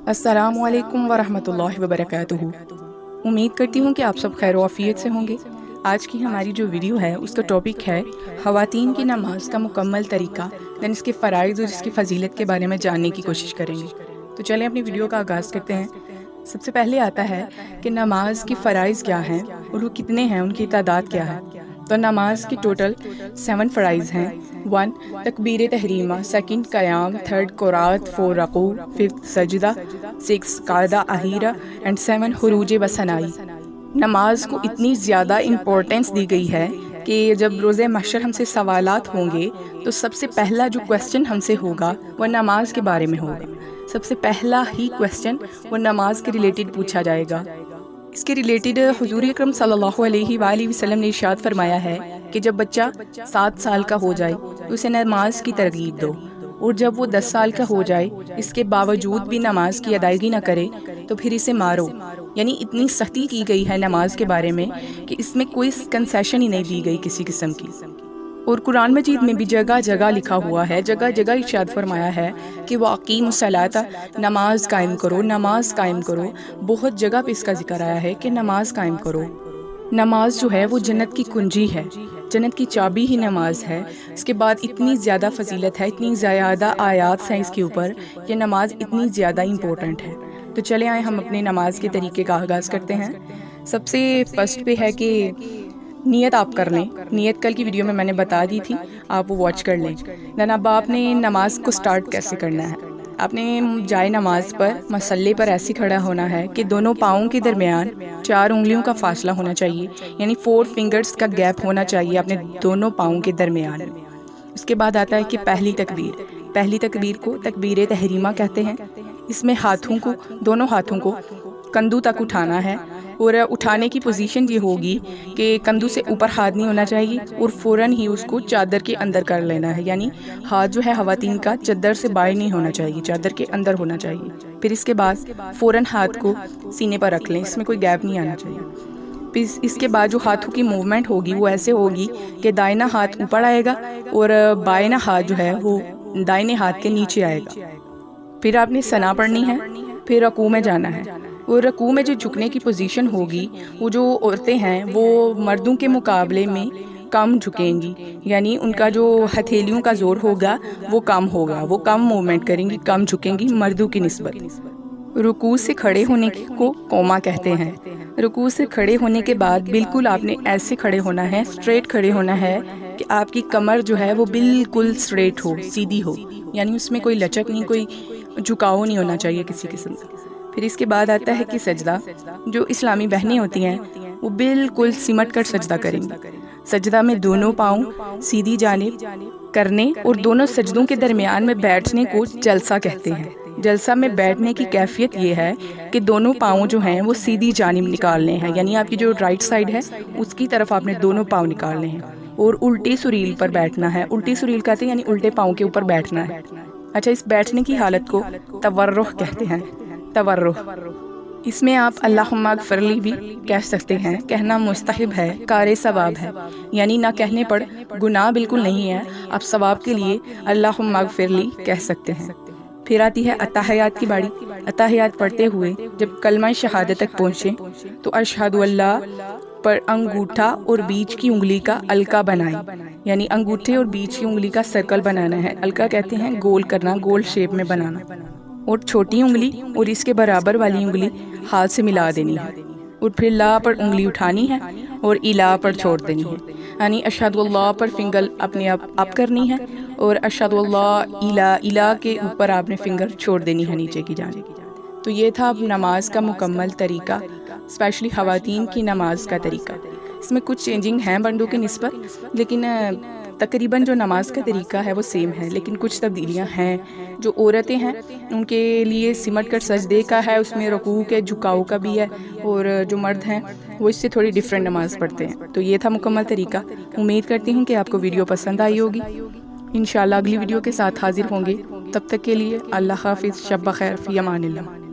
السلام علیکم ورحمۃ اللہ وبرکاتہ۔ امید کرتی ہوں کہ آپ سب خیر و عافیت سے ہوں گے۔ آج کی ہماری جو ویڈیو ہے اس کا ٹاپک ہے خواتین کی نماز کا مکمل طریقہ، دین اس کے فرائض اور اس کی فضیلت کے بارے میں جاننے کی کوشش کریں گے۔ تو چلیں اپنی ویڈیو کا آغاز کرتے ہیں۔ سب سے پہلے آتا ہے کہ نماز کی فرائض کیا ہیں اور وہ کتنے ہیں، ان کی تعداد کیا ہے۔ تو نماز کی ٹوٹل 7 فرائض ہیں۔ 1 تکبیر تحریمہ، 2 قیام، 3 قرات، 4 رکوع، 5 سجدہ، 6 قعدہ اخیرہ اینڈ 7 خروج بثنائی۔ نماز کو اتنی زیادہ امپورٹنس دی گئی ہے کہ جب روز محشر ہم سے سوالات ہوں گے تو سب سے پہلا جو کوسچن ہم سے ہوگا وہ نماز کے بارے میں ہوگا۔ سب سے پہلا ہی کوسچن وہ نماز کے ریلیٹڈ پوچھا جائے گا۔ اس کے ریلیٹڈ حضور اکرم صلی اللہ علیہ وآلہ وسلم نے ارشاد فرمایا ہے کہ جب بچہ 7 سال کا ہو جائے تو اسے نماز کی ترغیب دو، اور جب وہ 10 سال کا ہو جائے اس کے باوجود بھی نماز کی ادائیگی نہ کرے تو پھر اسے مارو۔ یعنی اتنی سختی کی گئی ہے نماز کے بارے میں کہ اس میں کوئی کنسیشن ہی نہیں دی گئی کسی قسم کی۔ اور قرآن مجید میں بھی جگہ جگہ لکھا ہوا ہے، جگہ جگہ ارشاد فرمایا ہے کہ وَأَقِیمُوا الصَّلَاةَ، نماز قائم کرو، نماز قائم کرو۔ بہت جگہ پہ اس کا ذکر آیا ہے کہ نماز قائم کرو۔ نماز جو ہے وہ جنت کی کنجی ہے، جنت کی چابی ہی نماز ہے۔ اس کے بعد اتنی زیادہ فضیلت ہے، اتنی زیادہ آیات ہیں اس کے اوپر کہ نماز اتنی زیادہ امپورٹنٹ ہے۔ تو چلے آئیں ہم اپنے نماز کے طریقے کا آغاز کرتے ہیں۔ سب سے فرسٹ پہ ہے کہ نیت آپ کر لیں۔ نیت کل کی ویڈیو میں نے بتا دی تھی، آپ وہ واچ کر لیں۔ دین اب آپ نے نماز کو سٹارٹ کیسے کرنا ہے؟ آپ نے جائے نماز پر مصلی پر ایسے کھڑا ہونا ہے کہ دونوں پاؤں کے درمیان 4 انگلیوں کا فاصلہ ہونا چاہیے، یعنی 4 فنگرز کا گیپ ہونا چاہیے اپنے دونوں پاؤں کے درمیان۔ اس کے بعد آتا ہے کہ پہلی تکبیر کو تکبیر تحریمہ کہتے ہیں۔ اس میں ہاتھوں کو، دونوں ہاتھوں کو کندھوں تک اٹھانا ہے، اور اٹھانے کی پوزیشن یہ ہوگی کہ کندھوں سے اوپر ہاتھ نہیں ہونا چاہیے اور فوراً ہی اس کو چادر کے اندر کر لینا ہے۔ یعنی ہاتھ جو ہے خواتین کا چادر سے باہر نہیں ہونا چاہیے، چادر کے اندر ہونا چاہیے۔ پھر اس کے بعد فوراً ہاتھ کو سینے پر رکھ لیں، اس میں کوئی گیپ نہیں آنا چاہیے۔ پھر اس کے بعد جو ہاتھوں کی موومنٹ ہوگی وہ ایسے ہوگی کہ دائنا ہاتھ اوپر آئے گا اور بائیں ہاتھ جو ہے وہ دائنے ہاتھ کے نیچے آئے گا۔ پھر آپ نے ثنا پڑھنی ہے، پھر رکوع میں جانا ہے، اور رکوع میں جو جھکنے کی پوزیشن ہوگی وہ جو عورتیں ہیں وہ مردوں کے مقابلے میں کم جھکیں گی، یعنی ان کا جو ہتھیلیوں کا زور ہوگا وہ کم ہوگا، وہ کم موومنٹ کریں گی، کم جھکیں گی مردوں کی نسبت۔ رکوع سے کھڑے ہونے کو قوما کہتے ہیں۔ رکوع سے کھڑے ہونے کے بعد بالکل آپ نے ایسے کھڑے ہونا ہے، اسٹریٹ کھڑے ہونا ہے کہ آپ کی کمر جو ہے وہ بالکل اسٹریٹ ہو، سیدھی ہو، یعنی اس میں کوئی لچک نہیں، کوئی جھکاؤ نہیں ہونا چاہیے کسی قسم کا۔ پھر اس کے بعد آتا ہے کہ سجدہ۔ جو اسلامی بہنیں ہوتی ہیں وہ بالکل سمٹ کر سجدہ کریں گی۔ سجدہ میں دونوں پاؤں سیدھی جانب کرنے اور دونوں سجدوں کے درمیان میں بیٹھنے کو جلسہ کہتے ہیں۔ جلسہ میں بیٹھنے کی کیفیت یہ ہے کہ دونوں پاؤں جو ہیں وہ سیدھی جانب نکالنے ہیں، یعنی آپ کی جو رائٹ سائڈ ہے اس کی طرف آپ نے دونوں پاؤں نکالنے ہیں، اور الٹی سریل پر بیٹھنا ہے۔ الٹی سریل کہتے ہیں یعنی الٹے پاؤں کے اوپر بیٹھنا ہے۔ اچھا، اس بیٹھنے کی حالت کو تورخ کہتے ہیں۔ تورخ، اس میں آپ اللہم اغفر لی بھی کہہ سکتے ہیں، کہنا مستحب ہے، کار ثواب ہے، یعنی نہ کہنے پر گناہ بالکل نہیں ہے، آپ ثواب کے لیے اللہم اغفر لی کہہ سکتے ہیں۔ پھر آتی ہے اتحیات کی باری۔ اتحیات پڑھتے ہوئے جب کلمہ شہادت تک پہنچے تو اشہد اللہ پر انگوٹھا اور بیچ کی انگلی کا الکا بنائیں، یعنی انگوٹھے اور بیچ کی انگلی کا سرکل بنانا ہے۔ الکا کہتے ہیں گول کرنا، گول شیپ میں بنانا، اور چھوٹی انگلی اور اس کے برابر والی انگلی ہاتھ سے ملا دینی ہے، اور پھر لا پر انگلی اٹھانی ہے اور الا پر چھوڑ دینی ہے، یعنی اشہد اللہ پر فنگر اپنے اپ کرنی ہے اور اشہد اللہ الا کے اوپر آپ نے فنگر چھوڑ دینی ہے نیچے کی جانب۔ تو یہ تھا اب نماز کا مکمل طریقہ، اسپیشلی خواتین کی نماز کا طریقہ۔ اس میں کچھ چینجنگ ہیں مردوں کی نسبت، لیکن تقریباً جو نماز کا طریقہ ہے وہ سیم ہے، لیکن کچھ تبدیلیاں ہیں۔ جو عورتیں ہیں ان کے لیے سمٹ کر سجدے کا ہے، اس میں رکوع کے جھکاؤ کا بھی ہے، اور جو مرد ہیں وہ اس سے تھوڑی ڈیفرنٹ نماز پڑھتے ہیں۔ تو یہ تھا مکمل طریقہ۔ امید کرتی ہوں کہ آپ کو ویڈیو پسند آئی ہوگی۔ انشاءاللہ اگلی ویڈیو کے ساتھ حاضر ہوں گے، تب تک کے لیے اللہ حافظ، شب بخیر، فی امان اللہ۔